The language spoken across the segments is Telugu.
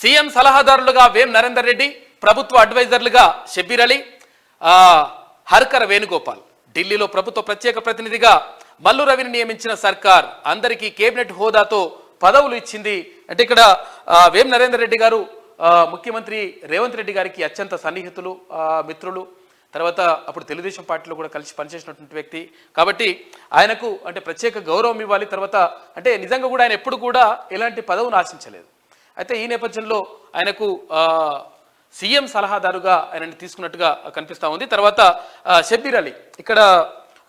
సీఎం సలహాదారులుగా వేం నరేందర్ రెడ్డి, ప్రభుత్వ అడ్వైజర్లుగా షబ్బీర్ అలీ, హర్కర వేణుగోపాల్. ఢిల్లీలో ప్రభుత్వ ప్రత్యేక ప్రతినిధిగా మల్లు రవిని నియమించిన సర్కార్ అందరికీ కేబినెట్ హోదాతో పదవులు ఇచ్చింది. అంటే ఇక్కడ వేం నరేందర్ రెడ్డి గారు ముఖ్యమంత్రి రేవంత్ రెడ్డి గారికి అత్యంత సన్నిహితులు, మిత్రులు. తర్వాత అప్పుడు తెలుగుదేశం పార్టీలో కూడా కలిసి పనిచేసినటువంటి వ్యక్తి కాబట్టి ఆయనకు అంటే ప్రత్యేక గౌరవం ఇవ్వాలి. తర్వాత అంటే నిజంగా కూడా ఆయన ఎప్పుడు కూడా ఎలాంటి పదవును ఆశించలేదు. అయితే ఈ నేపథ్యంలో ఆయనకు సీఎం సలహాదారుగా ఆయనని తీసుకున్నట్టుగా కనిపిస్తూ ఉంది. తర్వాత షబ్బీర్ అలీ ఇక్కడ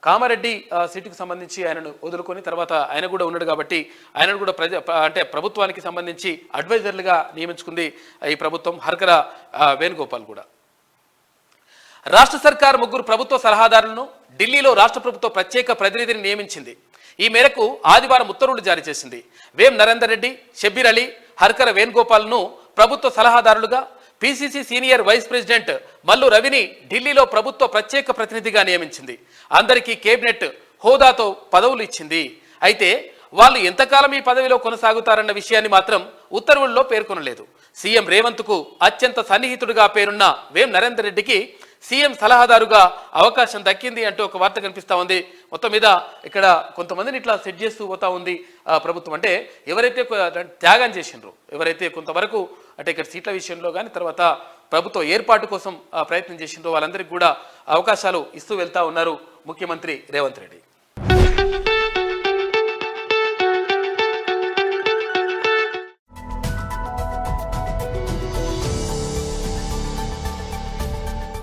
కామారెడ్డి సీటుకు సంబంధించి ఆయనను వదులుకొని తర్వాత ఆయన కూడా ఉన్నాడు కాబట్టి ఆయనను కూడా అంటే ప్రభుత్వానికి సంబంధించి అడ్వైజర్లుగా నియమించుకుంది ఈ ప్రభుత్వం. హర్కర వేణుగోపాల్ కూడా. రాష్ట్ర సర్కార్ 3 ప్రభుత్వ సలహాదారులను ఢిల్లీలో రాష్ట్ర ప్రభుత్వ ప్రత్యేక ప్రతినిధిని నియమించింది. ఈ మేరకు ఆదివారం ఉత్తర్వులు జారీ చేసింది. వేం నరేందర్ రెడ్డి, షబ్బీర్ అలీ, హర్కర వేణుగోపాల్ను ప్రభుత్వ సలహాదారులుగా, PCC senior vice president Mallu రవిని ఢిల్లీలో ప్రభుత్వ ప్రత్యేక ప్రతినిధిగా నియమించింది. అందరికీ కేబినెట్ హోదాతో పదవులు ఇచ్చింది. అయితే వాళ్ళు ఎంతకాలం ఈ పదవిలో కొనసాగుతారన్న విషయాన్ని మాత్రం ఉత్తర్వుల్లో పేర్కొనలేదు. సీఎం రేవంత్కు అత్యంత సన్నిహితుడిగా పేరున్న వేం నరేందర్ రెడ్డికి సీఎం సలహాదారుగా అవకాశం దక్కింది అంటూ ఒక వార్త కనిపిస్తూ ఉంది. మొత్తం మీద ఇక్కడ కొంతమందిని ఇట్లా సెట్ చేస్తూ పోతా ఉంది ప్రభుత్వం. అంటే ఎవరైతే త్యాగం చేసిండ్రో, ఎవరైతే కొంతవరకు అంటే ఇక్కడ సీట్ల విషయంలో కానీ తర్వాత ప్రభుత్వ ఏర్పాటు కోసం ప్రయత్నం చేసిండ్రో వాళ్ళందరికీ కూడా అవకాశాలు ఇస్తూ వెళ్తా ఉన్నారు ముఖ్యమంత్రి రేవంత్ రెడ్డి.